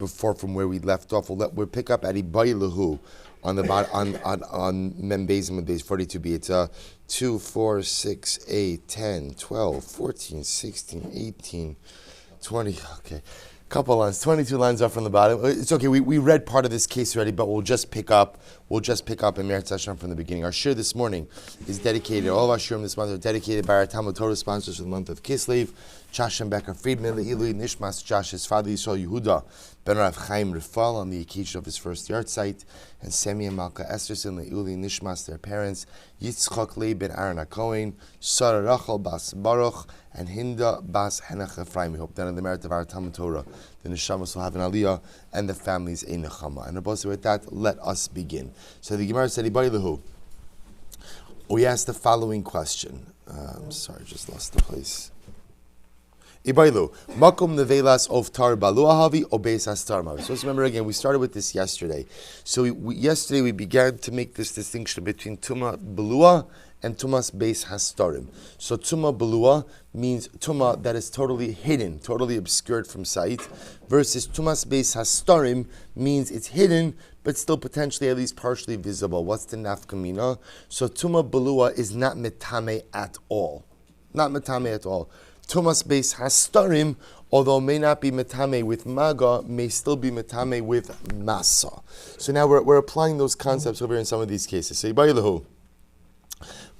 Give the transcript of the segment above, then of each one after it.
before from where we left off. We'll pick up at Ibaylahu on the bottom on Membez and Membez 42b. It's 2, 4, 6, 8, 10, 12, 14, 16, 18, 20. Okay. Couple lines, 22 lines up from the bottom. It's okay. We read part of this case already, but we'll just pick up in Meretz Hashem from the beginning. Our shir this morning is dedicated. All of our shirim this month are dedicated by our Talmud Torah sponsors for the month of Kislev. Josh and Becker Friedman, Le'ilui Nishmas, Josh's father Yisrael Yehuda Ben Rav Chaim Rifal on the occasion of his first yard site, and Semi and Malka Esterson, Le'ilui Nishmas, their parents, Yitzchak Leib Ben Aaron HaKohen, Sarah Rachel Bas Baruch, and Hinda Bas Henach Ephraim. We hope that in the merit of our Talmud Torah, the Neshamas will have an aliyah, and the families a nechama. And with that, let us begin. So the Gemara said, we asked the following question. I'm sorry, just lost the place. Ibailu, makom nevelas of tar baluahavi obeis hastar mavi. So let's remember again, we started with this yesterday. So yesterday we began to make this distinction between tuma balua and tumas beis hastarim. So tuma balua means tuma that is totally hidden, totally obscured from sight, versus tumas beis hastarim means it's hidden, but still potentially at least partially visible. What's the nafkamina? So tuma balua is not metame at all. Not metame at all. Tumas beis hastarim, although may not be metame with maga, may still be metame with masa. So now we're applying those concepts over in some of these cases. So Yibayilahu.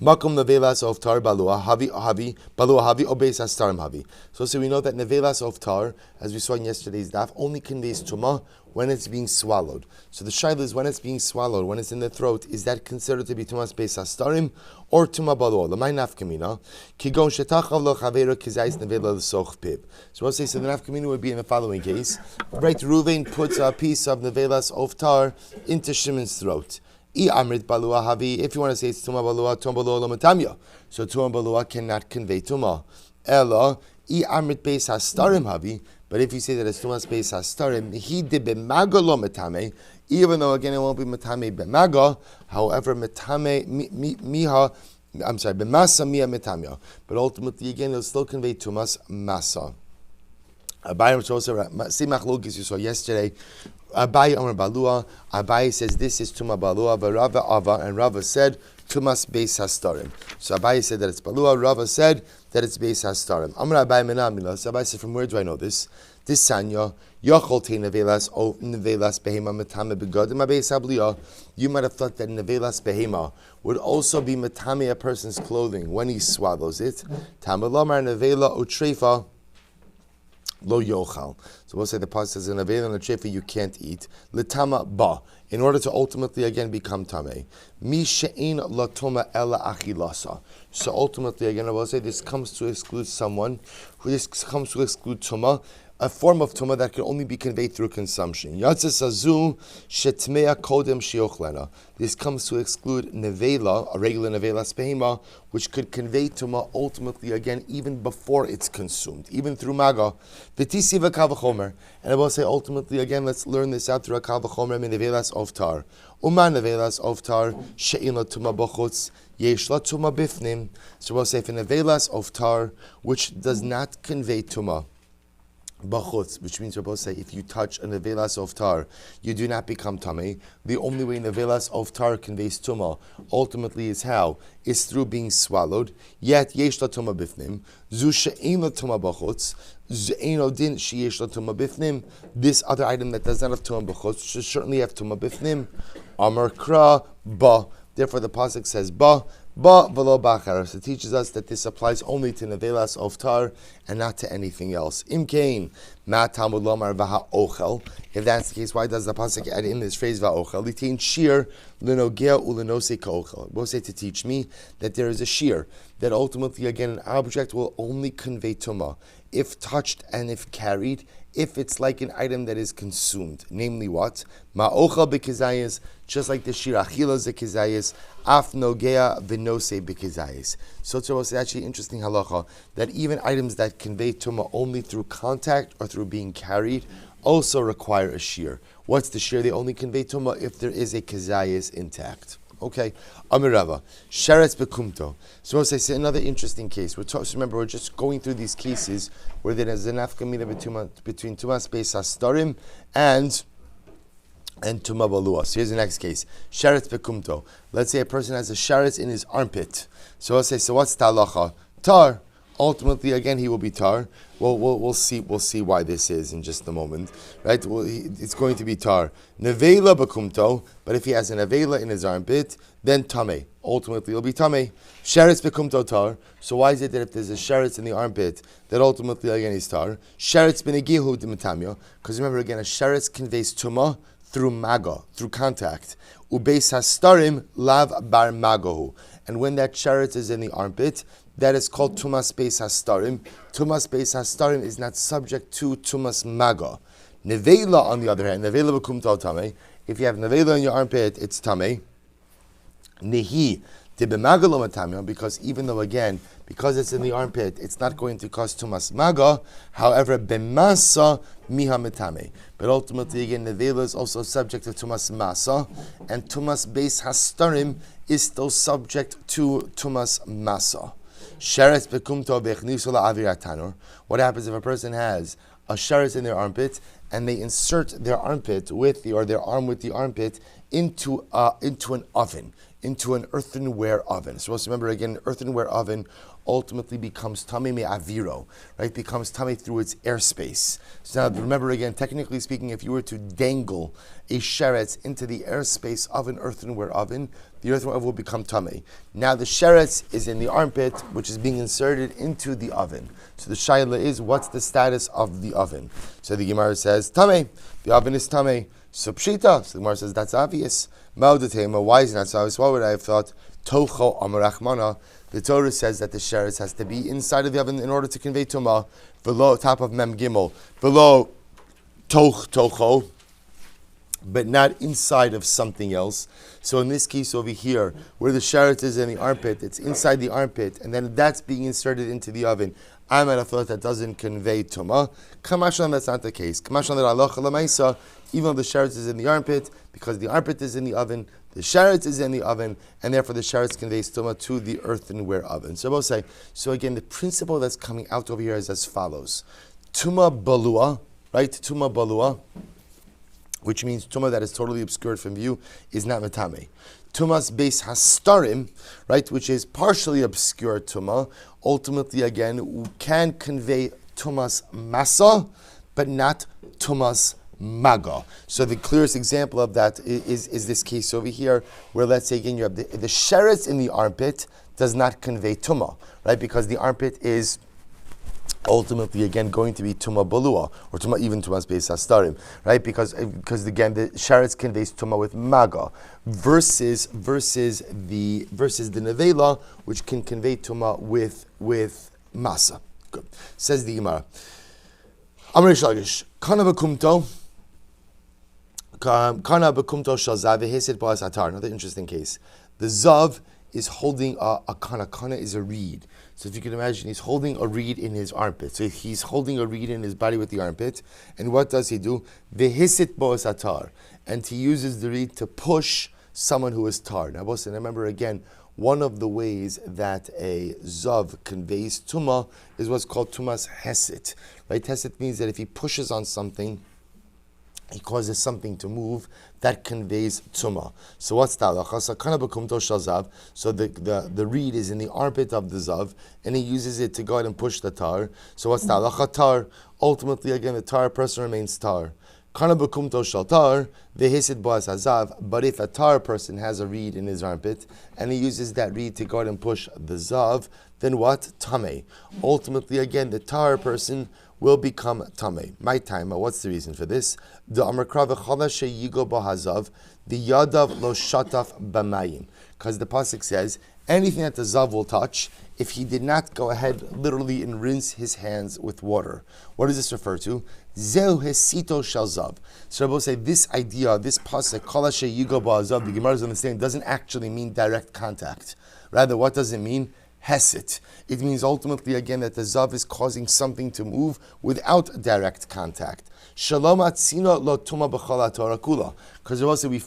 Makom nevelas of tar balua havi obeis hastarim havi. So we know that nevelas of tar, as we saw in yesterday's daf, only conveys tuma when it's being swallowed. So the shaila is when it's being swallowed, when it's in the throat, is that considered to be tumas beis hastarim or tuma balua? L'may nafkamina kigon shetachav lo chavera kizayis nevela l'soch piv. So we'll say so the nafkamina would be in the following case. Right, Reuven puts a piece of nevelas of tar into Shimon's throat. If you want to say it's tuma balua lo matamya, so tuma balua cannot convey tuma. Ella amrit beis hastarim havi. But if you say that it's tumas beis hastarim, he did b'maga lo matame. Even though again it won't be matame b'maga, however matame miha. I'm sorry, b'masa miha matamya. But ultimately again it'll still convey tumas masa. Abaye machlokes you saw yesterday. Abaye Amar Balua. Abaye says this is Tuma Balua. Rava Ava, and Rava said Tumas Beis Hastarim. So Abaye said that it's Balua. Rava said that it's Beis Hastarim. Amar Abaye Menamila. So Abaye said, from where do I know this? This Sanya Yachol Te Nevelas O Nevelas Behema Matame Begodim Abeis Habliya. You might have thought that Nevelas Behema would also be Matame a person's clothing when he swallows it. Tamalamar Nevela Utrefa Lo yochal. So we'll say the pasuk says in a veil and a trefa you can't eat. L'tama ba, in order to ultimately again become tamei. Mi she'in la toma ela achilasa. So ultimately again I will say this comes to exclude someone who this comes to exclude tuma, a form of tuma that can only be conveyed through consumption. Yatzes azu shetmea kodem shiochlena. This comes to exclude nevela, a regular nevela spehima, which could convey tuma ultimately again even before it's consumed, even through maga. V'tisi v'kavachomer. And I will say ultimately again, let's learn this out through a kavachomer min nevelas oftar. Uman nevelas oftar she'in la tuma b'chutz yesh la tuma bifnim. So we'll say for nevelas oftar, which does not convey tuma bachutz, which means we're supposed to say if you touch a nevelas of tar, you do not become tamei. The only way nevelas of tar conveys tuma ultimately is how? Is through being swallowed. Yet yesh la tuma bifnim. Zu she'ein la tuma bachutz. Ze'ein din sheyesh la tuma bifnim. This other item that does not have tuma bachutz should certainly have tuma bifnim. Amar kra ba. Therefore the pasuk says ba. Ba v'lo bachar. So it teaches us that this applies only to nevelas of tar and not to anything else. Imkein ma tamud lomar v'ha ochel. If that's the case, why does the pasuk add in this phrase v'ha ochel? Litin shir lenogea ulenose ka'ochel. We'll say to teach me that there is a shear that ultimately again an object will only convey tuma if touched and if carried, if it's like an item that is consumed. Namely what? Ma'ochel b'kizayis, just like the shir achila zekizayis, af nogea v'nose b'kizayis. So it's actually interesting halacha that even items that convey tuma only through contact or through being carried also require a shear. What's the shear? They only convey tuma if there is a kizayis intact. Okay, Amirava, Sheretz bekumto. So I say another interesting case. Remember, we're just going through these cases where there is an nafkamina between Tumas Beis Hastarim and Tuma Balua. So here's the next case. Sheretz bekumto. Let's say a person has a sheretz in his armpit. So I'll say, so what's talacha? Tar. Ultimately, again, he will be tar. Well, we'll see why this is in just a moment, right? Well, it's going to be tar. Nevela bekumto, but if he has an nevela in his armpit, then tame. Ultimately, he'll be tame. Sheretz bekumto tar. So why is it that if there's a sheretz in the armpit, that ultimately again is tar? Sheretz benegihu d'metamya, because remember again, a sheretz conveys tuma through maga, through contact. Ubeis hastarim lav bar magahu, and when that sheretz is in the armpit, that is called Tumas Beis Hastarim. Tumas Beis Hastarim is not subject to Tumas Maga. Nevela, on the other hand, Nevela bekumto tame. If you have Nevela in your armpit, it's tame. Nehi tibemagalo matamya, because even though again, because it's in the armpit, it's not going to cause Tumas Maga. However, bemasa miha metame. But ultimately, again, Nevela is also subject to Tumas Masa, and Tumas Beis Hastarim is still subject to Tumas Masa. Sheretz bekumto v'echnisu la'avir tanur. What happens if a person has a sheretz in their armpit and they insert their armpit or their arm with the armpit into an oven, into an earthenware oven? So let's remember again, earthenware oven ultimately becomes tamei me'aviro, right? Becomes tamei through its airspace. So now remember again, technically speaking, if you were to dangle a sheretz into the airspace of an earthenware oven, the earthenware oven will become tamei. Now the sheretz is in the armpit, which is being inserted into the oven. So the shaila is, what's the status of the oven? So the Gemara says, tamei. The oven is tamei. So pshita. So the Gemara says, that's obvious. Ma'odatema. Why is it not so obvious? Why would I have thought, tocho amarachmana? The Torah says that the sheretz has to be inside of the oven in order to convey tumah. Below, top of mem gimel. Below tocho, but not inside of something else. So in this case over here, where the sheretz is in the armpit, it's inside the armpit, and then that's being inserted into the oven. I might have thought that doesn't convey tumah. Kamashlan, that's not the case. Kamashlan, that halacha l'maisa, even though the sheretz is in the armpit, because the armpit is in the oven, the sheretz is in the oven, and therefore the sheretz conveys tumah to the earthenware oven. So we'll say, so again, the principle that's coming out over here is as follows. Tumah balua, right? Tumah balua, which means tumah that is totally obscured from view, is not metame. Tumas beis hastarim, right, which is partially obscured tumah, ultimately again can convey tumas masa, but not tumas maga. So the clearest example of that is this case over here, where let's say again you have the sheretz in the armpit does not convey tumah, right, because the armpit is ultimately again going to be tumah balua, or tumah even tumas beis hastarim, right? Because again the sheretz conveys tumah with maga versus the nevela, which can convey tumah with masa. Good. Says the Gemara. Amar Shlagish kana bekumto shal zav ba'as atar. Another interesting case. The zav is holding a kana. Kana is a reed. So if you can imagine, he's holding a reed in his armpit. So he's holding a reed in his body with the armpit. And what does he do? Vehisit bo'as atar. And he uses the reed to push someone who is tar. Now, Bosin, remember again, one of the ways that a zav conveys tumah is what's called tumas hesit. Right? Hesit means that if he pushes on something, he causes something to move, that conveys tumah. So what's that? So the reed is in the armpit of the zav, and he uses it to go ahead and push the tar. So what's that? Tar. Ultimately, again, the tar person remains tar. But if a tar person has a reed in his armpit, and he uses that reed to go ahead and push the zav, then what? Tameh. Ultimately, again, the tar person will become tamei. My time. What's the reason for this? The amarkrava chalashe yigo bahazav, the yadav lo shataf b'mayim. Because the pasuk says anything that the zav will touch, if he did not go ahead literally and rinse his hands with water. What does this refer to? Zeu hesito shal zav. So Rabbi will say this idea, this pasuk chalashe yigo bahazav, the Gemara's understanding doesn't actually mean direct contact. Rather, what does it mean? Hesit. It means ultimately again that the zav is causing something to move without direct contact. Shalom atzina lo tuma b'chol Torah kula. Because also we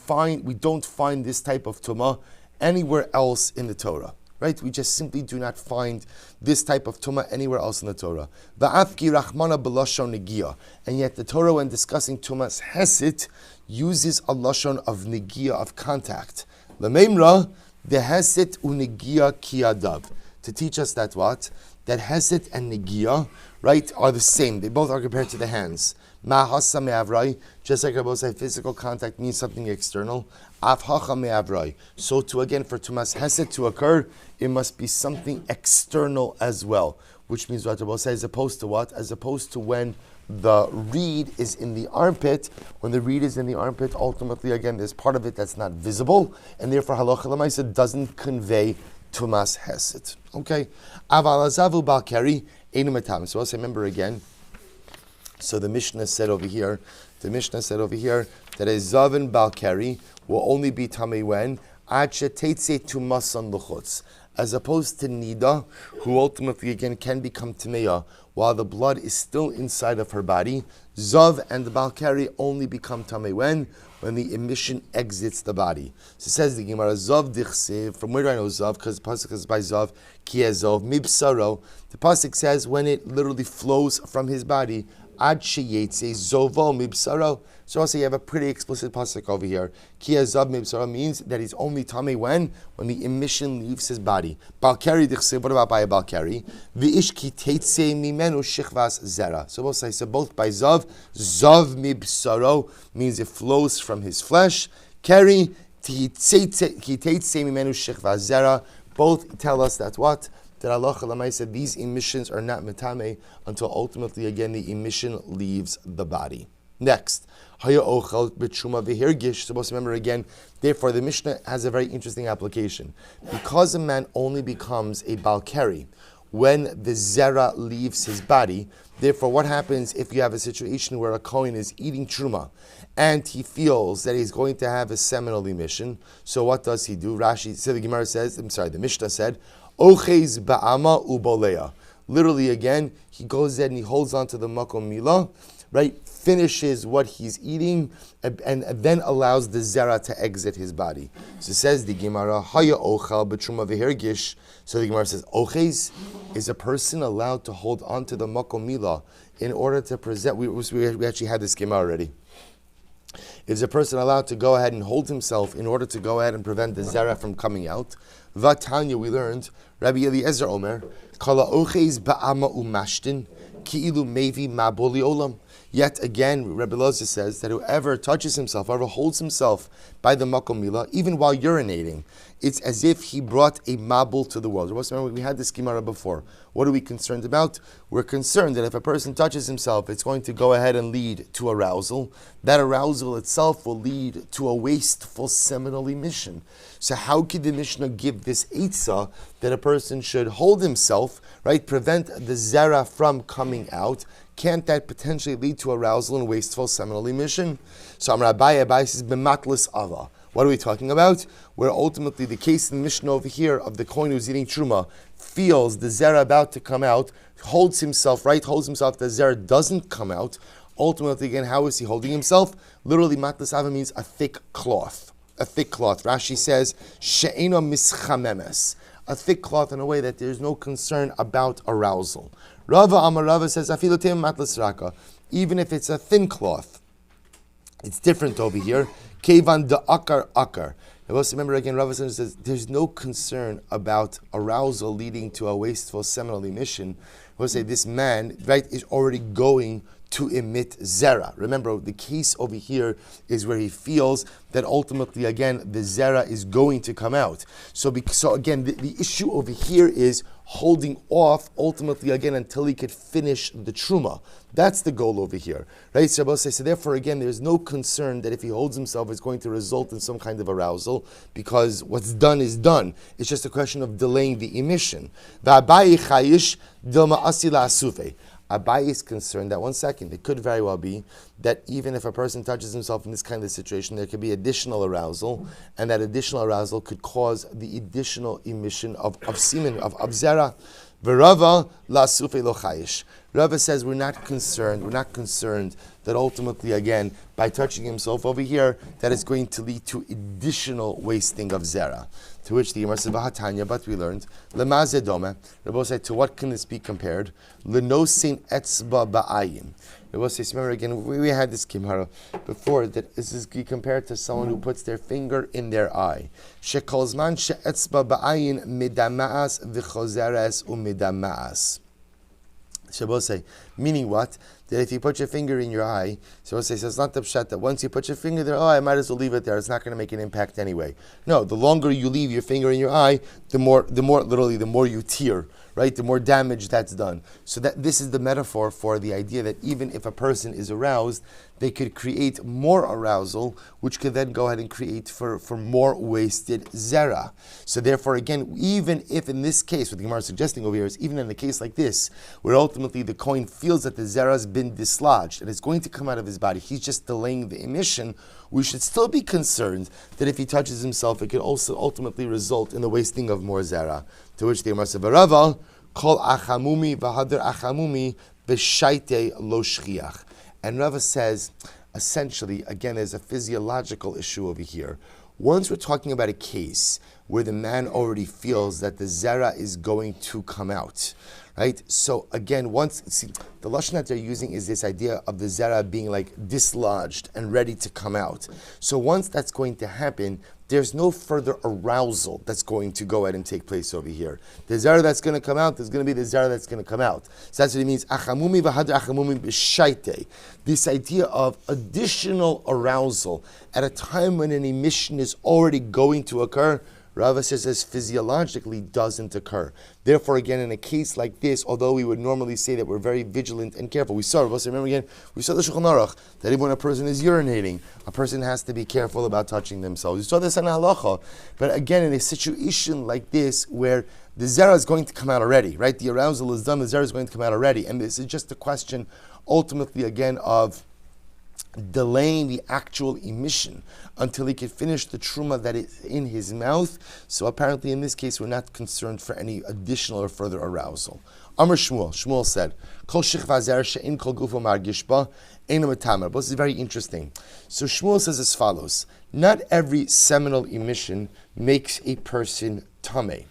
don't find this type of tuma anywhere else in the Torah. Right? We just simply do not find this type of tumah anywhere else in the Torah. And yet the Torah, when discussing tumas hesed, uses a lashon of negia, of contact. L'meimra, the hesed unegia kiyadav. To teach us that what? That hesed and negia, right, are the same. They both are compared to the hands. Ma'hasa me'avrai, just like Rabbi said, physical contact means something external. Afhacha me'avrai. So for tumas hesed to occur, it must be something external as well. Which means what Rabbi said, as opposed to what? As opposed to when the reed is in the armpit. When the reed is in the armpit, ultimately, again, there's part of it that's not visible, and therefore halacha l'maisa doesn't convey tumas hesed. Okay? Aval azavu bal keri einu metam. So I'll say, remember again. So the Mishnah said over here that a Zavin Balkari will only be Tamei when Ad sheteitze tumasan l'chutz, as opposed to Niddah, who ultimately again can become Tameya while the blood is still inside of her body. Zav and the Balkari only become Tamei when the emission exits the body. So it says the Gemara, Zav dichsev, from where do I know Zav? Because the Pasuk is by Zav, Kiezov, Mibsaro. The Pasuk says when it literally flows from his body, Ad sheyetze zovo mibsaro. So also you have a pretty explicit pasuk over here. Ki azav mibsaro means that he's only tamei when the emission leaves his body. Balkari dichsev. What about by a balkari? V'ish ki teitze mimenu shichvas zera. So both by zav mibsaro means it flows from his flesh. Keri ki teitze mimenu shichvas zera. Both tell us that what? That Allah said these emissions are not metame until ultimately again the emission leaves the body. Next, supposed to remember again. Therefore, the Mishnah has a very interesting application. Because a man only becomes a balkari when the zera leaves his body. Therefore, what happens if you have a situation where a kohen is eating truma and he feels that he's going to have a seminal emission? So what does he do? The Mishnah said, Ochez ba'ama uboleya. Literally again, he goes ahead and he holds on to the makom milah, right? Finishes what he's eating and then allows the zera to exit his body. So it says the Gemara, Haya ochal b'truma v'hergish. So the Gemara says, Ochez, is a person allowed to hold on to the makom milah in order to present? We actually had this Gemara already. Is a person allowed to go ahead and hold himself in order to go ahead and prevent the zera from coming out? Vatanya, we learned, Rabbi Eliezer Omer, Kala ochez ba'ama umashtin, ki'ilu mevi ma'boli olam. Yet again, Rabbi Eliezer says that whoever touches himself, whoever holds himself by the makom milah, even while urinating, it's as if he brought a mabul to the world. Remember, we had this Gemara before. What are we concerned about? We're concerned that if a person touches himself, it's going to go ahead and lead to arousal. That arousal itself will lead to a wasteful seminal emission. So how could the Mishnah give this eitzah that a person should hold himself, right, prevent the zera from coming out? Can't that potentially lead to arousal and wasteful seminal emission? So Amar Abaye says, b'matlis ava. What are we talking about? Where ultimately the case in the Mishnah over here of the kohen who's eating truma feels the zera about to come out, holds himself, the zera doesn't come out. Ultimately, again, how is he holding himself? Literally, matlas ava means a thick cloth. A thick cloth. Rashi says, she'ena mischamemes. A thick cloth in a way that there's no concern about arousal. Rava Amar Rava says, afilotem matlas raka. Even if it's a thin cloth, it's different over here. Kevan da akar. Remember again, Rava says there's no concern about arousal leading to a wasteful seminal emission. We'll say this man, right, is already going to emit zera. Remember, the case over here is where he feels that ultimately, again, the zera is going to come out. So again, the issue over here is holding off, ultimately, again, until he could finish the truma. That's the goal over here, right? So therefore, again, there's no concern that if he holds himself, it's going to result in some kind of arousal, because what's done is done. It's just a question of delaying the emission. Abai is concerned that, one second, it could very well be that even if a person touches himself in this kind of situation, there could be additional arousal, and that additional arousal could cause the additional emission of semen, of zera. V'Rava la sufe lo chayish. Rava says we're not concerned that ultimately, again, by touching himself over here, that is going to lead to additional wasting of zera. To which the Gemara says, "V'hatanya," but we learned, "Lemazeh doma." Rava said, to what can this be compared? L'nosin etzba ba'ayin. Rava says, remember again, we had this kimhara before, that this is compared to someone who puts their finger in their eye. Shekol zman she'etzba ba'ayin midama'as v'chozeres u'midama'as. Say, meaning what? That if you put your finger in your eye, so it's not the pshat that once you put your finger there, I might as well leave it there. It's not going to make an impact anyway. No, the longer you leave your finger in your eye, the more you tear, right? The more damage that's done. So that this is the metaphor for the idea that even if a person is aroused, they could create more arousal, which could then go ahead and create for more wasted zera. So therefore, again, even if in this case, what the Gemara is suggesting over here is even in a case like this, where ultimately the kohen feels that the zera has been dislodged and it's going to come out of his body, he's just delaying the emission, we should still be concerned that if he touches himself, it could also ultimately result in the wasting of more zera. To which the Gemara says, "V'Rava kol achamumi v'hader achamumi b'shaite lo shchiach." And Rava says, essentially, again, there's a physiological issue over here. Once we're talking about a case where the man already feels that the zera is going to come out, right? So again, the lashon that they're using is this idea of the zera being like dislodged and ready to come out. So once that's going to happen, there's no further arousal that's going to go ahead and take place over here. The zera that's going to come out, there's going to be the zera that's going to come out. So that's what it means. Achamumi v'hadr achamumi b'shaite. This idea of additional arousal at a time when an emission is already going to occur, Rava says as physiologically doesn't occur. Therefore, again, in a case like this, although we would normally say that we're very vigilant and careful, we saw the Shulchan Aruch that even when a person is urinating, a person has to be careful about touching themselves. We saw this in halacha, but again, in a situation like this where the zera is going to come out already, right? The arousal is done, the zera is going to come out already, and this is just a question, ultimately, again, of delaying the actual emission until he can finish the truma that is in his mouth. So apparently in this case we're not concerned for any additional or further arousal. Amar Shmuel said, Kol shichva zera she'in kol gufo margish ba eino metamer. But this is very interesting. So Shmuel says as follows, not every seminal emission makes a person tameh.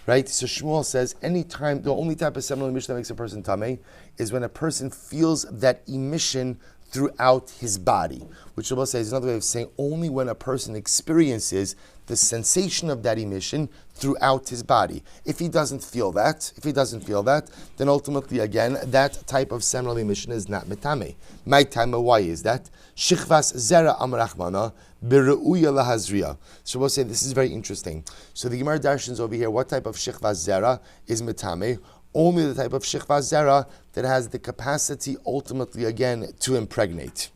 Right? So Shmuel says the only type of seminal emission that makes a person tameh is when a person feels that emission throughout his body, which Rabbi says is another way of saying only when a person experiences the sensation of that emission throughout his body. If he doesn't feel that, then ultimately again that type of seminal emission is not metame. My time, why is that? Shichvas zera amrachmana beruya lahazriya. So we'll say this is very interesting. So the Gemara darshans over here, what type of shichvas zera is metame? Only the type of shichva zera that has the capacity ultimately again to impregnate.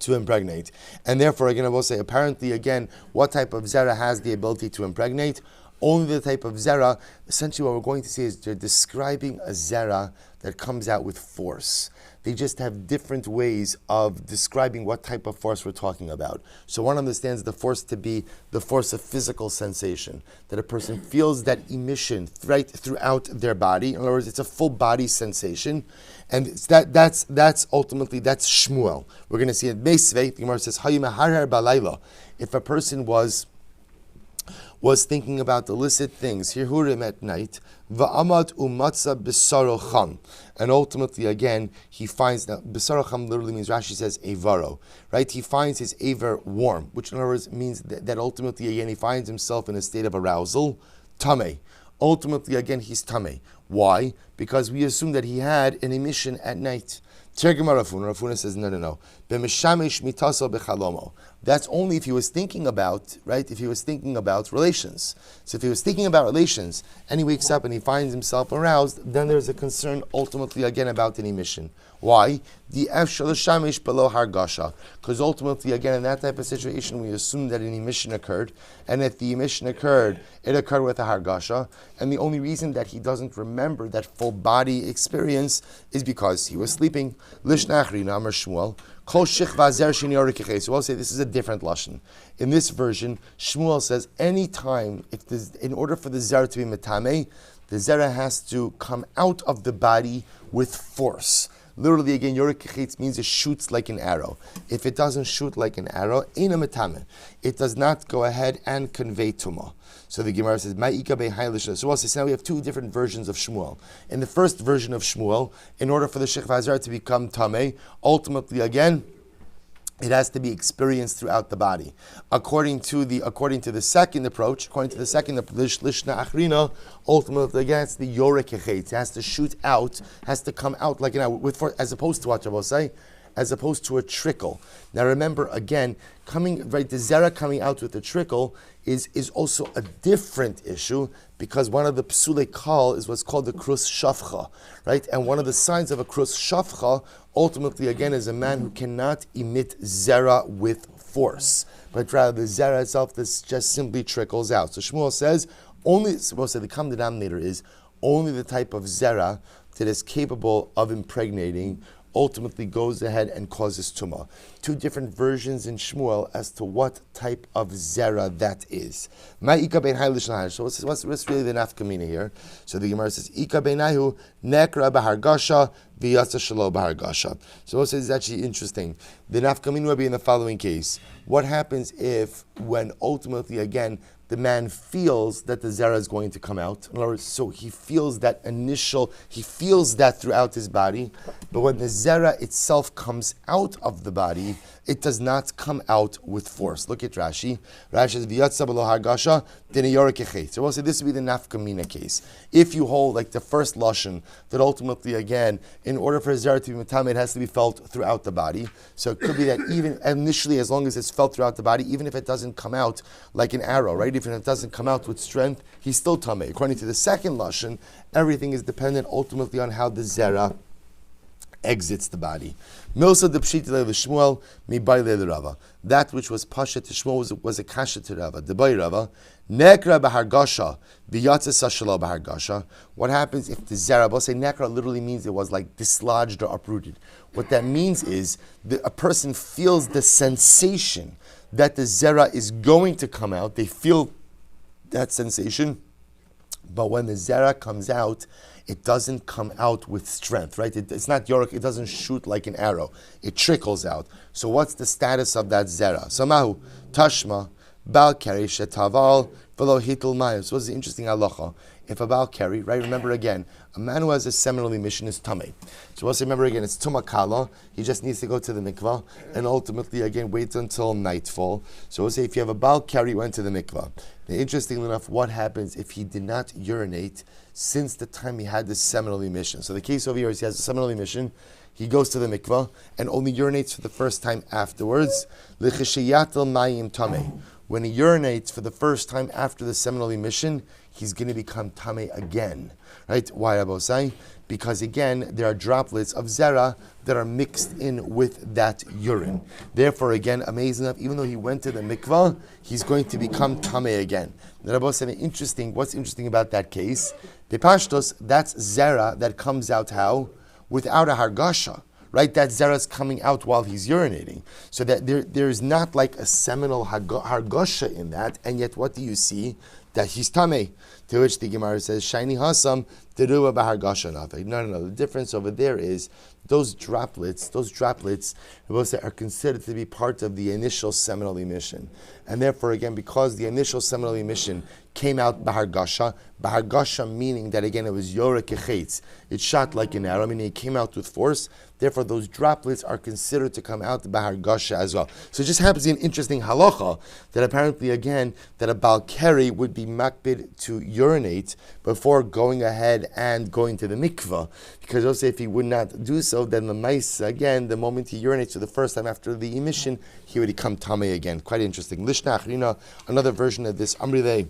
And therefore again I will say apparently again what type of zera has the ability to impregnate? Only the type of zera. Essentially what we're going to see is they're describing a zera that comes out with force. They just have different ways of describing what type of force we're talking about. So one understands the force to be the force of physical sensation, that a person feels that emission right throughout their body. In other words, it's a full body sensation. And that's ultimately Shmuel. We're going to see it. The Gemara says, if a person was thinking about illicit things, Hirhurim at night, va'amad umatza b'saro cham, and ultimately again he finds that b'saro cham literally means, Rashi says avaro, right? He finds his aver warm, which in other words means that ultimately again he finds himself in a state of arousal, tameh. Ultimately again he's tameh. Why? Because we assume that he had an emission at night. Rafuna says, no. That's only if he was thinking about, right? If he was thinking about relations. So if he was thinking about relations and he wakes up and he finds himself aroused, then there's a concern ultimately again about an emission. Why? Because ultimately again in that type of situation we assume that an emission occurred, and if the emission occurred, it occurred with a hargasha, and the only reason that he doesn't remember that full body experience is because he was sleeping. Lishnachri Namar Shmuel. So I'll say this is a different lashon. In this version, Shmuel says any time, in order for the zera to be metame, the zera has to come out of the body with force. Literally, again, yorek kechetz means it shoots like an arrow. If it doesn't shoot like an arrow, eina metame, it does not go ahead and convey tumah. So the Gemara says, Ma'ika be'hailish. So also, now we have two different versions of Shmuel. In the first version of Shmuel, in order for the shechva zera to become tameh, ultimately, again, it has to be experienced throughout the body. According to the second approach, lishna achrina, ultimately again it's the yorek kechetz. It has to shoot out, has to come out like an arrow, as opposed to what Shabbos say, as opposed to a trickle. Now remember again, the zera coming out with the trickle is also a different issue, because one of the psulei kal is what's called the krus shafcha, right? And one of the signs of a krus shafcha, ultimately again, is a man who cannot emit zera with force, but rather the zera itself just simply trickles out. So Shmuel says, the common denominator is only the type of zera that is capable of impregnating ultimately goes ahead and causes tumah. Two different versions in Shmuel as to what type of zera that is. So what's really the nafkamina here? So the Gemara says, Ika beinahu nekra b'hargasha v'yatsa shelo b'hargasha. So what is actually interesting. The nafkamina would be in the following case. What happens if, when ultimately again, the man feels that the zera is going to come out. In other words, so he feels that throughout his body, but when the zera itself comes out of the body, it does not come out with force. Look at Rashi. Rashi says, V'yatsa b'lo hargasha, dinei yorek kechetz. So we'll say this would be the nafkamina case. If you hold like the first lashon, that ultimately again, in order for a zera to be metameh, it has to be felt throughout the body. So it could be that even initially, as long as it's felt throughout the body, even if it doesn't come out like an arrow, right? Even if it doesn't come out with strength, he's still tameh. According to the second lashon, everything is dependent ultimately on how the zera exits the body. Milsa de pshita le'Shmuel mibai le'Rava. That which was pasha to Shmuel was a kasha to Rava. Debai Rava nekra b'hargasha v'yatsa sashalo b'hargasha. What happens if the zera? We'll say nekra literally means it was like dislodged or uprooted. What that means is that a person feels the sensation that the zera is going to come out. They feel that sensation, but when the zera comes out, it doesn't come out with strength, right? It's not yorek, it doesn't shoot like an arrow. It trickles out. So what's the status of that zera? Samahu, tashma, bal keri shetaval, velo hitul mayim. So what's the interesting halacha? If a bal keri, right, remember again, a man who has a seminal emission is tameh. So we'll say, remember again, it's tumah kala. He just needs to go to the mikvah and ultimately again wait until nightfall. So we'll say if you have a bal keri went to the mikvah. Now, interestingly enough, what happens if he did not urinate since the time he had this seminal emission? So the case over here is he has a seminal emission. He goes to the mikvah and only urinates for the first time afterwards. L'cheshiyatel mayim tameh. When he urinates for the first time after the seminal emission, he's going to become tameh again. Right? Why, Rabosai? Because again, there are droplets of zera that are mixed in with that urine. Therefore, again, amazing enough, even though he went to the mikvah, he's going to become tameh again. The Rabosai, what's interesting about that case? The pashtos, that's zera that comes out how? Without a hargasha. Right, that zera is coming out while he's urinating, so that there's not like a seminal hargasha in that, and yet what do you see? That he's tameh. To which the Gemara says, "Shiny hasam teruah b'hargasha nafeh." No. The difference over there is those droplets are considered to be part of the initial seminal emission, and therefore again, because the initial seminal emission came out b'hargasha meaning that again it was yorek kechetz. It shot like an arrow, meaning it came out with force. Therefore, those droplets are considered to come out b'hargasha as well. So it just happens to be an interesting halacha that apparently again that a bal keri would be makbid to urinate before going ahead and going to the mikvah, because also if he would not do so, then the mice again, the moment he urinates for the first time after the emission, he would become tameh again. Quite interesting. Lishna achrina, another version of this. Amrilei.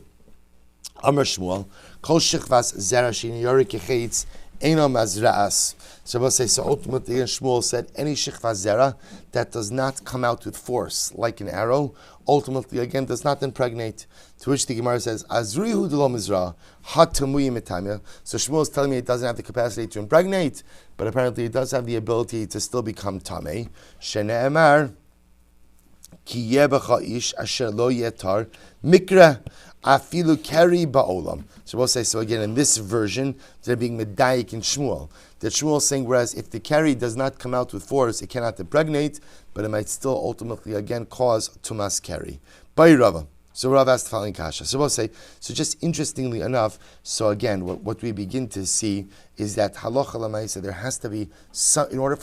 Amar Shmuel, Kol Shechvas Zera Shini Yorek Kechetz Eino Mazra'as. So we'll say, so ultimately Shmuel said, any Shechvas Zera that does not come out with force, like an arrow, ultimately again does not impregnate. To which the Gemara says, Azrihu D'lo Mizra, Hat Tamuyi Mitamya. So Shmuel is telling me it doesn't have the capacity to impregnate, but apparently it does have the ability to still become Tameh. Shene'emar, Ki yebecha ish asher lo yetar mikra Afilu keri ba'olam. So we'll say, so again, in this version, they're being medayik in Shmuel. That Shmuel is saying, whereas if the keri does not come out with force, it cannot impregnate, but it might still ultimately, again, cause tumas keri. By Rava. So Rav asked the following kasha. So we'll say, so just interestingly enough, so again, what we begin to see is that halacha l'maisa, there has to be some, in order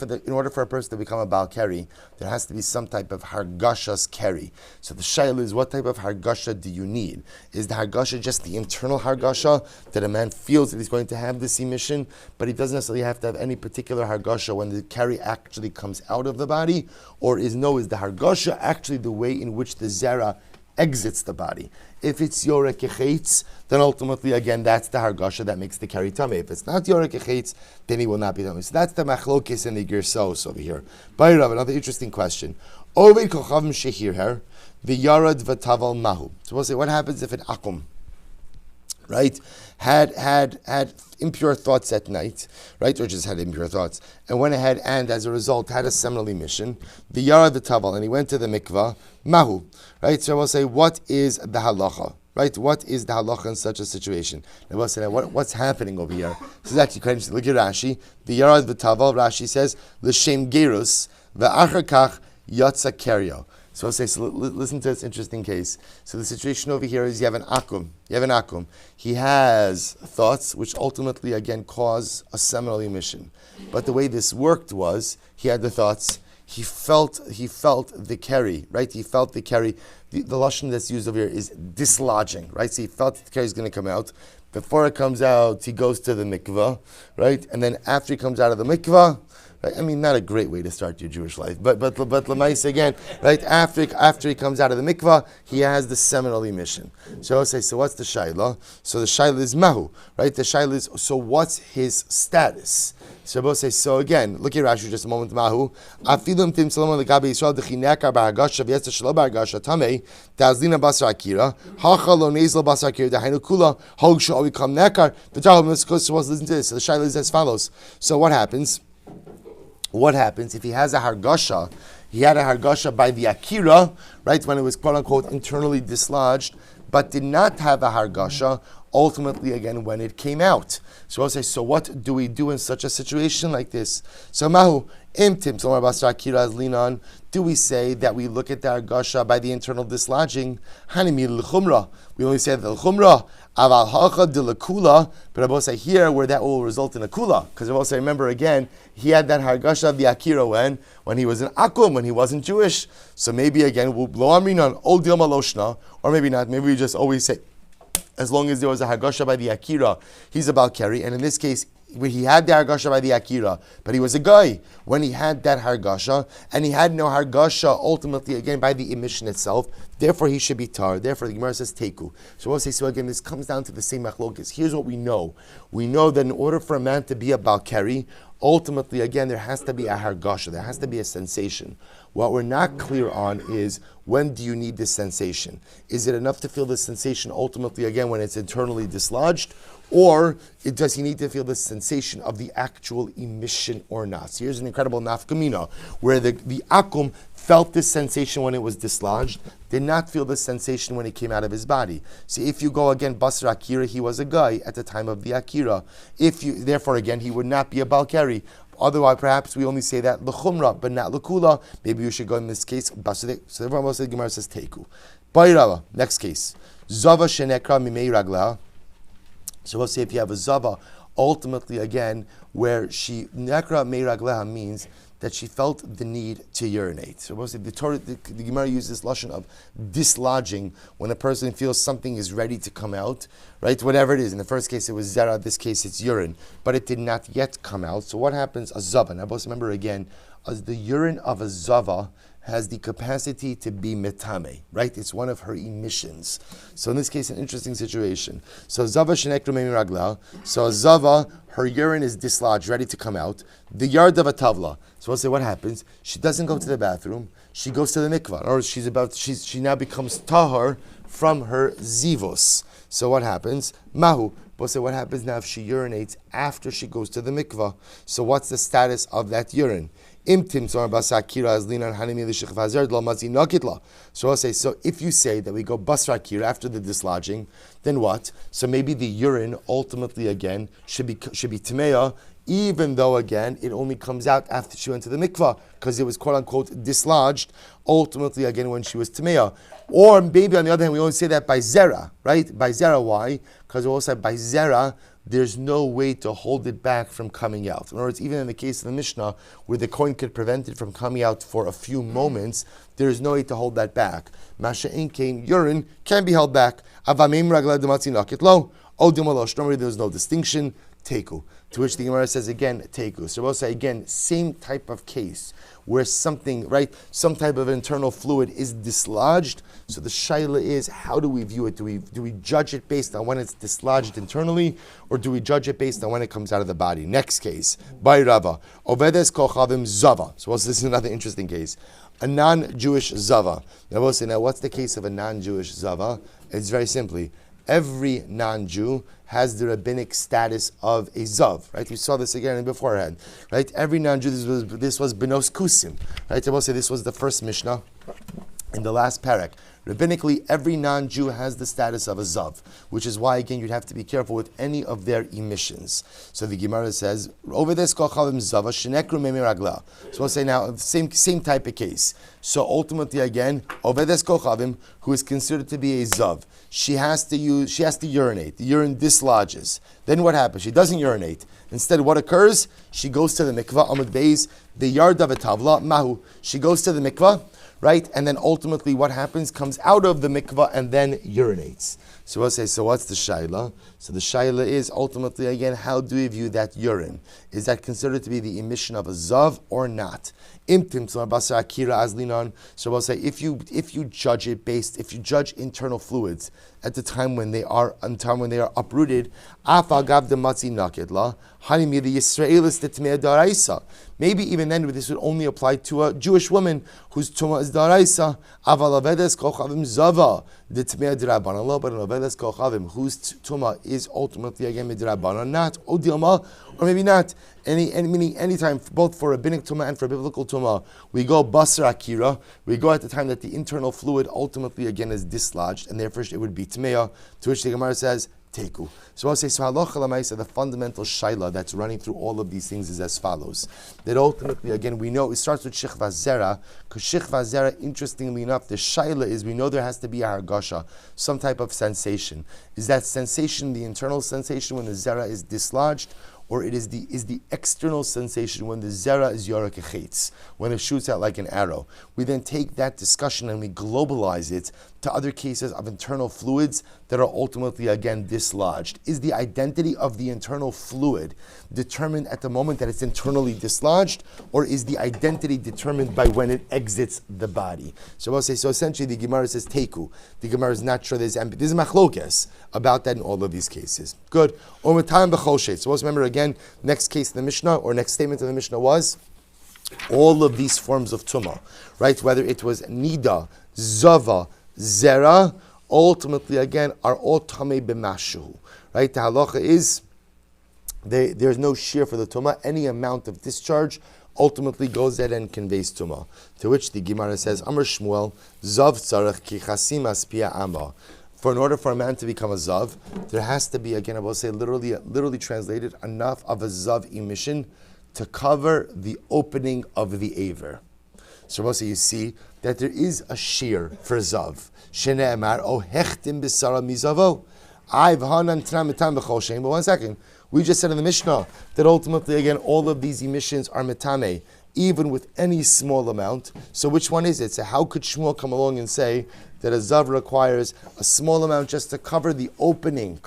for a person to become a Baal Keri, there has to be some type of hargashas Keri. So the shayla is, what type of hargasha do you need? Is the hargasha just the internal hargasha that a man feels that he's going to have this emission, but he doesn't necessarily have to have any particular hargasha when the Keri actually comes out of the body? Or is the hargasha actually the way in which the zera exits the body? If it's yorek echetz, then ultimately, again, that's the hargasha that makes the keri tamei. If it's not yorek echetz, then he will not be tamei. So that's the machlokes and the girsos over here. By Rav, another interesting question. Oved kochavim shehirher, the yarad v'taval mahu. So we'll say, what happens if an akum, right, had impure thoughts at night, right, or just had impure thoughts, and went ahead and, as a result, had a seminal emission, the yarad v'taval, and he went to the mikvah, mahu, right? So we'll say, what is the halacha, right? What is the halacha in such a situation? And we'll say, what's happening over here? This is actually quite interesting. Look at Rashi. The yarad v'taval, Rashi says, l'shem gerus v'achar kach yatsa kerio. So I'll say, so listen to this interesting case. So the situation over here is you have an akum. He has thoughts which ultimately, again, cause a seminal emission. But the way this worked was, he had the thoughts, he felt the keri, right? He felt the keri. The lashon that's used over here is dislodging, right? So he felt that the keri is going to come out. Before it comes out, he goes to the mikvah, right? And then after he comes out of the mikvah, right? I mean, not a great way to start your Jewish life, but l'maisa again, right? After he comes out of the mikvah, he has the seminal emission. So I'll say, so what's the shayla? So the shayla is mahu, right? The shayla is, so what's his status? So we'll say, so again, look at Rashi just a moment. Mahu afilim tim salomon legabe Yisrael dechinekar ba'hagasha v'yetzer shelo ba'hagasha tamei tazlina basar akira hacha lo nezel basar akira dahainu kula hog sh'ovi kam nekar v'tahom miskos. So listen to this. So the shayla is as follows. So what happens? What happens if he has a hargasha? He had a hargasha by the akira, right, when it was quote unquote internally dislodged, but did not have a hargasha ultimately again when it came out. So I'll say, so what do we do in such a situation like this? So mahu imtim somar basar akira as linan. Do we say that we look at the hargasha by the internal dislodging? Hanimi l'chumra. We only say the l'chumra. Aval hacha de l'kula. But I will say here where that will result in a kula. Because I will say, remember again, he had that hargasha of the akira when he was an akum, when he wasn't Jewish. So maybe again, we'll blow amrinan ol dilma loshna, or maybe not. Maybe we just always say, as long as there was a hargasha by the akira, he's a Baal Keri. And in this case, when he had the hargasha by the akira, but he was a guy when he had that hargasha, and he had no hargasha ultimately again by the emission itself. Therefore, he should be tar. Therefore, the Gemara says teku. So we'll say, so again, this comes down to the same machlokas. Here's what we know: we know that in order for a man to be a Baal Keri, ultimately again there has to be a hargasha. There has to be a sensation. What we're not clear on is, when do you need this sensation? Is it enough to feel the sensation ultimately again when it's internally dislodged? Or does he need to feel the sensation of the actual emission or not? So here's an incredible nafkamina, where the akum felt this sensation when it was dislodged, did not feel the sensation when it came out of his body. So if you go again, Basar Akira, he was a guy at the time of the Akira. Therefore again, he would not be a Baal Keri. Otherwise, perhaps we only say that l'chumra, but not l'kula. Maybe you should go in this case. So therefore, most of the Gemara says teku. Bayrava, next case. Zava shenekra mimei ragla. So we'll say if you have a zava, ultimately again, where she nekra mei ragleha means that she felt the need to urinate. So we'll say the Gemara uses this lashon of dislodging when a person feels something is ready to come out, right? Whatever it is. In the first case, it was zera. In this case, it's urine, but it did not yet come out. So what happens? A zava. Now, both remember again, as the urine of a zava has the capacity to be metame, right? It's one of her emissions. So in this case, an interesting situation. So zava shenekru mei ragla. So zava, her urine is dislodged, ready to come out. The yard of a tavla. So we'll say what happens. She doesn't go to the bathroom. She goes to the mikvah, or she now becomes tahar from her zivos. So what happens? Mahu. We'll say what happens now if she urinates after she goes to the mikvah. So what's the status of that urine? So I'll say, so if you say that we go basra kira after the dislodging, then what? So maybe the urine ultimately again should be tmeya, even though again it only comes out after she went to the mikvah, because it was quote unquote dislodged ultimately again when she was tmeya. Or maybe on the other hand, we only say that by zera, right? By zera, why? Because we also say by zera, there's no way to hold it back from coming out. In other words, even in the case of the Mishnah, where the coin could prevent it from coming out for a few moments, there is no way to hold that back. Masha'in kain, urine can be held back. Avamim ragla dematzi nakit lo. Remember, there was no distinction. Teku. To which the Gemara says again, teku. So we'll say again, same type of case where something, right, some type of internal fluid is dislodged. So the shaila is, how do we view it? Do we judge it based on when it's dislodged internally, or do we judge it based on when it comes out of the body? Next case, by Rava, Ovedes kochavim zava. So this is another interesting case. A non-Jewish zava. Now we'll say, now what's the case of a non-Jewish zava? It's very simply, every non-Jew has the rabbinic status of a zav, right? We saw this again beforehand, right? Every non-Jew, this was benos kusim, right? I will say this was the first Mishnah in the last parak. Rabbinically, every non-Jew has the status of a zav, which is why, again, you'd have to be careful with any of their emissions. So the Gemara says, over this kochavim zava shenekru memi ragla. So we'll say now, same type of case. So ultimately, again, over this kochavim, who is considered to be a zav, she has to urinate. The urine dislodges. Then what happens? She doesn't urinate. Instead, what occurs? She goes to the mikvah, amud beis, the yard of a tavla, mahu. She goes to the mikvah, right? And then ultimately what happens? Comes out of the mikvah and then urinates. So we'll say, so what's the shaila? So the shaila is ultimately, again, how do we view that urine? Is that considered to be the emission of a zav or not? So we'll say, if you judge it based, if you judge internal fluids at the time when they are uprooted, maybe even then this would only apply to a Jewish woman whose tumah is daraisa. But whose tumah is ultimately again midrabanan, not odilma, or maybe not. Meaning anytime, both for rabbinic tumah and for biblical tumah, we go basra akira. We go at the time that the internal fluid ultimately again is dislodged, and therefore it would be tmeya. To which the Gemara says teku. So I'll say, so halacha l'maisa, the fundamental shaila that's running through all of these things is as follows. That ultimately, again, we know it starts with shechva zera, because shechva zera, interestingly enough, the shaila is we know there has to be a hargasha, some type of sensation. Is that sensation the internal sensation when the zera is dislodged, or it is the external sensation when the zera is yorak echetz, when it shoots out like an arrow? We then take that discussion and we globalize it to other cases of internal fluids that are ultimately, again, dislodged. Is the identity of the internal fluid determined at the moment that it's internally dislodged, or is the identity determined by when it exits the body? So I'll say, so essentially the Gemara says teku. The Gemara is not sure there's machlokes about that in all of these cases. Good. So let's remember again, next case in the Mishnah, or next statement of the Mishnah was all of these forms of tumah, right? Whether it was niddah, zava, zera, ultimately again are all tamei b'mashu, right? The halacha is there's no shear for the tumah. Any amount of discharge ultimately goes ahead and conveys tumah. To which the Gemara says, Amar Shmuel, zav tzarech ki chasim aspia amba. For in order for a man to become a zav, there has to be, again, I will say literally translated, enough of a zav emission to cover the opening of the aver. So also you see that there is a shear for zav. Shene'emar o hechtim b'sara mizavo. I've hanan tram etam b'chol shein. But 1 second, we just said in the Mishnah that ultimately, again, all of these emissions are metame, even with any small amount. So which one is it? So how could Shmuel come along and say that a zav requires a small amount just to cover the opening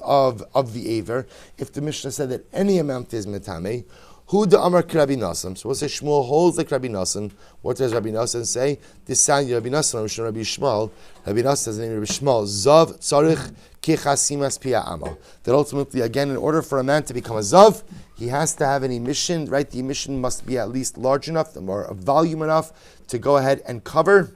of the aver, if the Mishnah said that any amount is metame? Who the Amar Rabbi Nassim? So we'll say Shmuel holds like Rabbi Nassim. What does Rabbi Nassim say? This sound Rabbi Nassim, Rabbi Shmuel. Rabbi Nassim says the name Rabbi Shmuel. Zav tzarich kechasimas pia ama. That ultimately, again, in order for a man to become a zav, he has to have an emission, right? The emission must be at least large enough, or volume enough, to go ahead and cover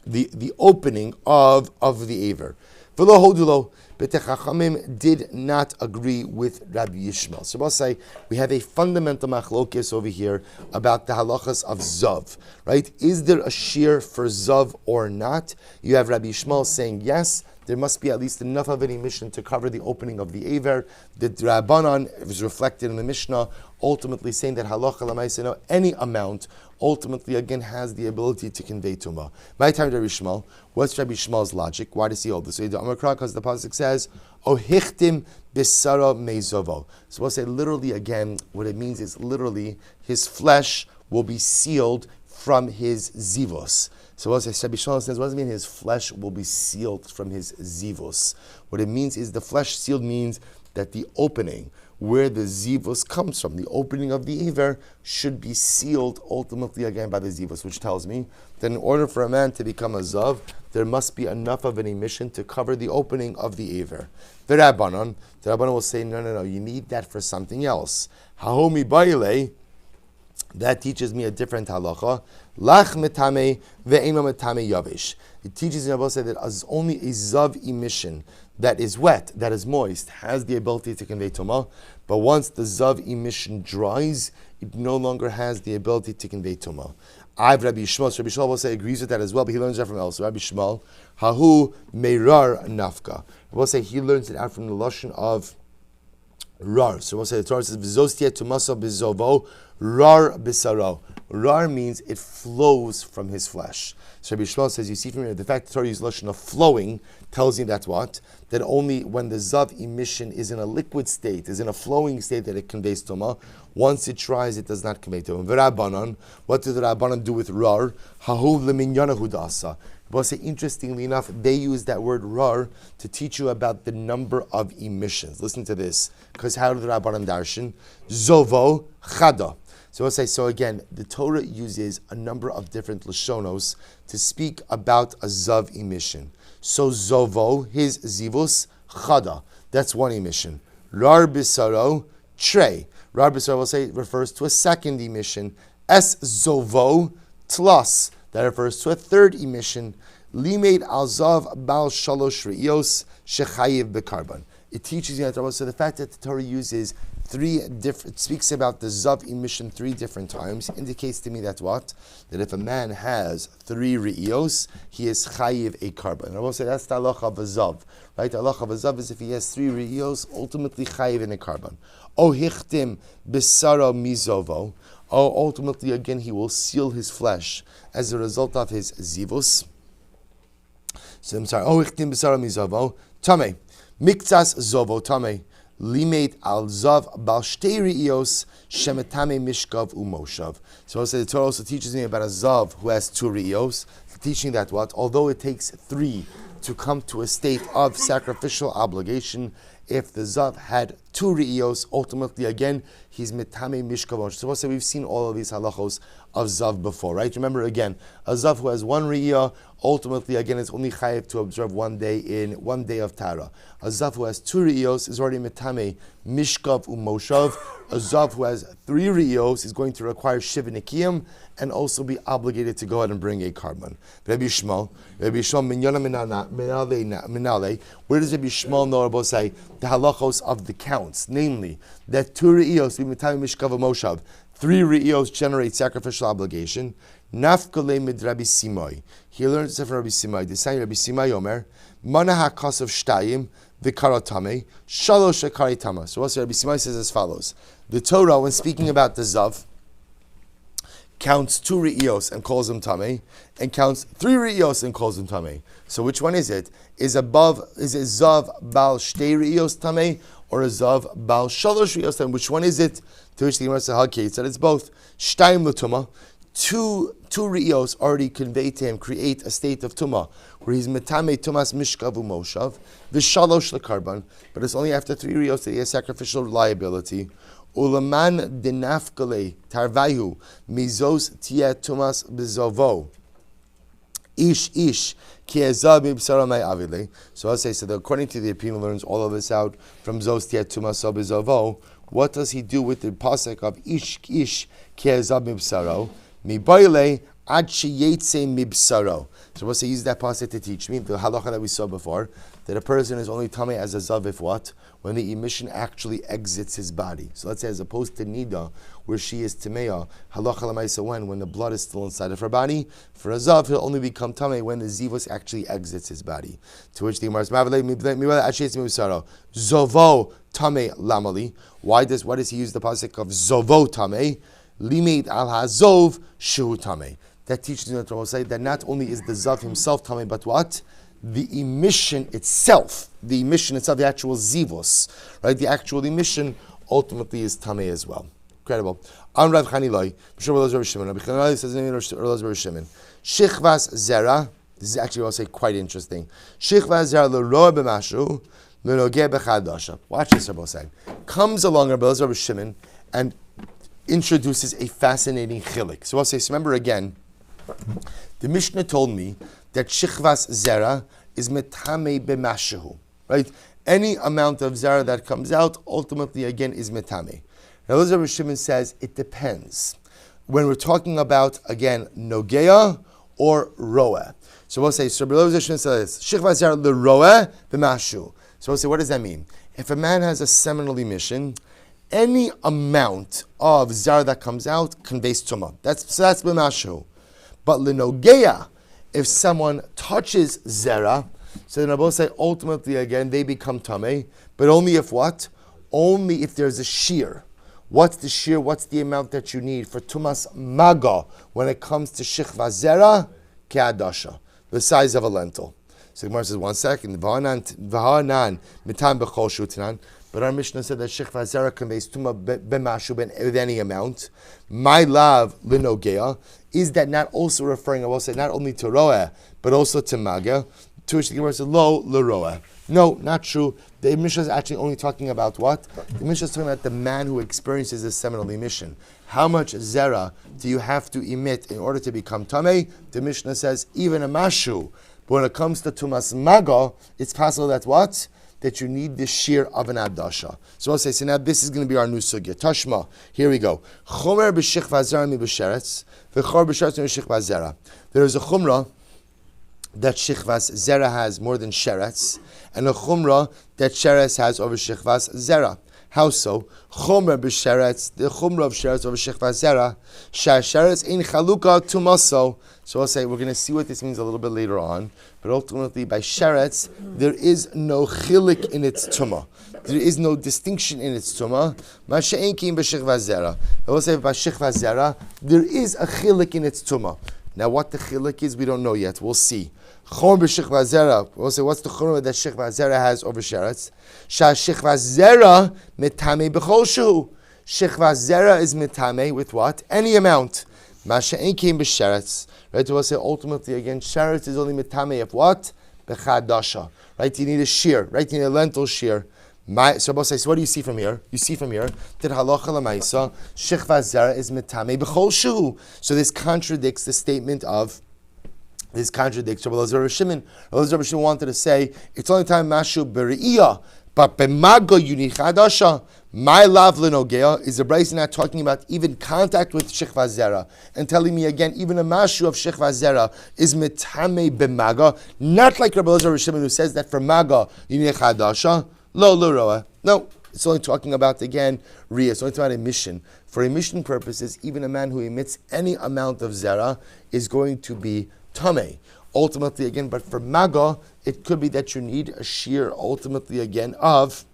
the opening of the aver. V'lo hodulo, but the Chachamim did not agree with Rabbi Shmuel. So we'll say we have a fundamental machlokes over here about the halachas of zav, right? Is there a shear for zav or not? You have Rabbi Shmuel saying yes. There must be at least enough of an emission to cover the opening of the aver. The Rabbanan was reflected in the Mishnah, ultimately saying that halacha l'maaseh, any amount, ultimately again has the ability to convey tumah. My time, Rabbi Shmuel. What's Rabbi Shmuel's logic? Why does he hold this? So the Amakra, because the pasuk says, "Ohichtim bisara meizovo." So we'll say literally again. What it means is literally his flesh will be sealed from his zivos. So what Rabbi Shmuel says, what does it mean his flesh will be sealed from his zivos? What it means is the flesh sealed means that the opening where the zivos comes from, the opening of the aver, should be sealed ultimately again by the zivos, which tells me that in order for a man to become a zav, there must be enough of an emission to cover the opening of the aver. The Rabbanon will say, no, you need that for something else. Hahomi baile, that teaches me a different halacha. Lach metame ve'eno metame yavish. It teaches me that as only a zav emission that is wet, that is moist, has the ability to convey tumah. But once the zav emission dries, it no longer has the ability to convey tumah. I've Rabbi Shmuel. So Rabbi Shmuel will say agrees with that as well, but he learns that from else. Rabbi Shmuel, hahu meirar nafka. We'll say he learns it out from the lashon of rar. So we'll say the Torah says v'zostia tumasa bizovo rar bisaro. Rar means it flows from his flesh. So Rabbi Shmuel says, you see from here, the fact that the Torah uses lashon of flowing tells you that's what? That only when the zav emission is in a liquid state, is in a flowing state, that it conveys tumah. Once it dries, it does not convey tumah. V'Rabbanan, what did the Rabbanan do with rar? Hahu l'minyanahu dasa. But say, interestingly enough, they use that word rar to teach you about the number of emissions. Listen to this, because how do the Rabbanan darshan? Zovo chada. So we'll say, so again, the Torah uses a number of different lashonos to speak about a zav emission. So zovo, his zivus, chada, that's one emission. Rar bisaro, trey. Rar bisaro, we'll say, refers to a second emission. Es zovo, tlas, that refers to a third emission. Limeid al zav bal shalosh re'iyos shechayiv bekarban. It teaches you, so the fact that the Torah uses speaks about the zav emission 3 different times, indicates to me that what? That if a man has 3 re'iyos, he is chayiv a karban. I will say that's the halacha of a zav, right? The halacha of a zav is if he has 3 re'iyos, ultimately chayiv in a karban. O hichtim bisara mizovo. Oh, ultimately again he will seal his flesh as a result of his zivus. So I'm sorry. Oh hichtim bisara mizovo tame. Miktas zovo tame limet al zav bal shtei re'iyos shemetame mishkav umoshav. So the Torah also teaches me about a zav who has 2 re'iyos, teaching that what? Although it takes 3 to come to a state of sacrificial obligation, if the zav had 2 re'iyos, ultimately again he's metame mishkav. So we'll we've seen all of these halachos of zav before, right? Remember again, a zav who has 1 re'iyah, ultimately again is only chayiv to observe 1 day in 1 day of Tara. A zav who has 2 re'iyos is already metame mishkav umoshav. A zav who has 3 re'iyos is going to require shiva nikiyim and also be obligated to go out and bring a karban. Rabbi Shmuel minyana minale. Where does Rabbi Shmuel know about say the halachos of the counts, namely that 2 re'iyos be metame mishkav umoshav, 3 re'iyos generate sacrificial obligation. Nafkale mid Rabbi Simai. He learns from Rabbi Simai. The same Rabbi Simai Omer, Mana hakasav shtayim v'karatame shalosh akaritama. So also Rabbi Simai says as follows: the Torah, when speaking about the zav, counts 2 re'iyos and calls them tamei, and counts 3 re'iyos and calls them tamei. So which one is it? Is it zav bal shtei re'iyos tamei or a zav bal shalosh re'iyos tamei? Which one is it? To which the Gemara says, "Okay, it said it's both." Shtayim l'tumah. Two re'iyos already convey to him, create a state of tumah, where he's metame tumas mishkav umoshav, v'shalosh lekarban, but it's only after 3 re'iyos that he has sacrificial liability. Ulaman denafkale tarvayu mizos tia tumas bezovo. Ish kiezab ibsara may avile. So I'll say, according to the opinion, learns all of this out from zos tia tumas bezovo. What does he do with the pasuk of ish kiezab ibsaro? Mi boile Ad sheyetze mibsaro. So we'll say use that pasuk to teach me the halacha that we saw before, that a person is only tamei as a zav if what? When the emission actually exits his body. So let's say as opposed to Niddah, where she is tameya, halacha lamaisa when the blood is still inside of her body. For a zav, he'll only become tamei when the zivus actually exits his body. To which the Gemara says, Zovo tamei lamali. Why does he use the pasuk of Zovo tamei? Limit al hazov shu tamei. That teaches you that not only is the zav himself tamei, but what? The emission itself, the actual zivos, right? The actual emission ultimately is tamei as well. Incredible. On Rav Chanilai, Rabbi Shmuel says, Shichvas zera. This is actually, I'll say, quite interesting. Shichvas zera l'roa b'mashu l'nogeh b'chadasha. Watch this, Rabbi saying. Comes along Rabbi Shimon and introduces a fascinating chilik. So I'll say, so remember again, the Mishnah told me that shichvas zera is metame b'mashu, right? Any amount of zera that comes out, ultimately again is metame. Now, Rabbi Shimon says it depends. When we're talking about again nogea or roa, so we'll say so. Rabbi Shimon says shichvas zera l'roa b'mashu. So we'll say, what does that mean? If a man has a seminal emission, any amount of zera that comes out conveys tumah. That's b'mashu. But l'nogea, if someone touches zera, so then I will say ultimately again they become tamei, but only if what? Only if there's a shear. What's the shear? What's the amount that you need for tumas maga when it comes to shichva zera? Ke'adasha, the size of a lentil. So the Gemara says, 1 second, v'hanan mitam b'chol shutanan. But our Mishnah said that shichva zera conveys tumah b'mashu with any amount. My love l'nogea. Is that not also referring, I will say, not only to roa, but also to maga? To which the Gemara says, lo l'roa. No, not true. The Mishnah is actually only talking about what? The Mishnah is talking about the man who experiences a seminal emission. How much zera do you have to emit in order to become tamei? The Mishnah says, even a mashu. But when it comes to tumas maga, it's possible that what? That you need the shear of an adasha. So I'll say, so now this is going to be our new sugya. Tashma, here we go. Chomer b'shich zera mi b'sheretz, v'chor b'sheretz mi b'shich zera. There is a chumrah that shichvas zera has more than sheretz, and a chumrah that sheretz has over shichvas zera. How so? Chomer b'sheretz, the chumrah of sheretz over shichvas zera, sheretz in chaluka tumaso. So I'll say, we're going to see what this means a little bit later on, but ultimately by sheretz, there is no chilik in its tumah. There is no distinction in its tumah. Masha'en kim b'shechvas zera. I will say by shechvas zera, there is a chilik in its tumah. Now what the chilik is, we don't know yet. We'll see. Chor b'shechvas zera. We'll say, what's the chor that shechvas zera has over sheretz? Shechvas zera metame b'chol shu. Shechvas zera is metame with what? Any amount. Masha'en kim b'sheretz. Right, we'll say ultimately again, sheretz is only metame of what? Bechadasha. Right, you need a shear. Right, you need a lentil shear. So what do you see from here? You see from here that halacha lemaisa shichvas zera is metame b'chol shu. So this contradicts the statement of. This contradicts Rabbi Shimon. Rabbi Shimon wanted to say it's only time mashu b'reiyah, but b'mago you need chadasha. My love l'nogea is a brayso not talking about even contact with shichvas zera and telling me again even a mashu of shichvas zera is metame b'maga, not like Rabbi Shimon who says that for maga you need chadasha. Lo roa. No, it's only talking about again riyah. It's only talking about emission. For emission purposes, even a man who emits any amount of zera is going to be tamei. Ultimately again, but for maga, it could be that you need a shear ultimately again of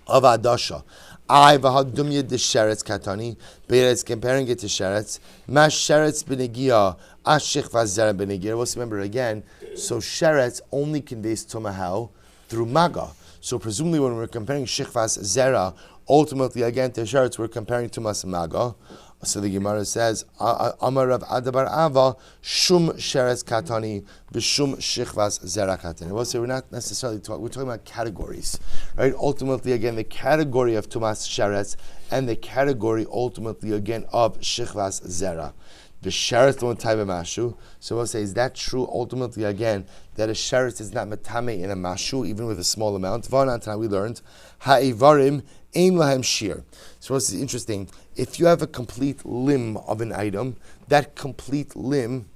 adasha. I v'hadumya de sheretz katani, but it's comparing it to sheretz. Mash sheretz b'negia, ashich v'azera b'negia. Let's remember again, so sheretz only conveys tumah how? Through maga. So presumably when we're comparing shichvas zera, ultimately again to sheretz, we're comparing tumas maga. So the Gemara says, Amar Rav Adabar Ava, Shum Sheretz Katani, B'Shum Shichvas Zera Katani. We'll say we're not necessarily talking, we're talking about categories, right? Ultimately, again, the category of Tumas Sheretz and the category, ultimately, again, of Shichvas Zera. The sheretz don't type a mashu. So we'll say, is that true? Ultimately, again, that a sheretz is not metame in a mashu, even with a small amount. Vanantana, we learned ha'ivarim ein lahem shir. So this is interesting. If you have a complete limb of an item, that complete limb.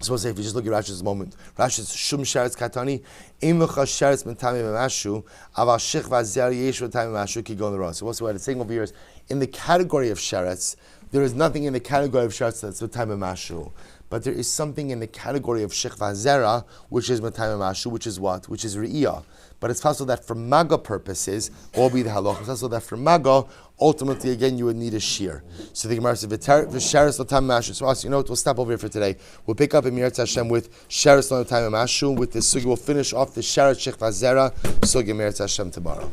So say if you just look at Rashi's moment, Rashi's shum sheretz katani, im v'cha sheretz mentami v'mashu, aval shich v'azer yesh v'tami v'mashu ki gon l'ra. So what's what it's saying over here is, in the category of sheretz, there is nothing in the category of sheretz that's v'tami v'mashu. But there is something in the category of shich v'azera, which is v'tami v'mashu, which is what? Which is re'iyah. But it's possible that for maga purposes, will be the halach. It's also that for maga, ultimately, again, you would need a shear. So the Gemara says, "V'sheres l'tam mashu." So you know what? We'll stop over here for today. We'll pick up in Mirat Hashem with sheres l'tam mashu. With this sugi, we'll finish off the sheretz shich v'azera sugi Mirat Hashem tomorrow.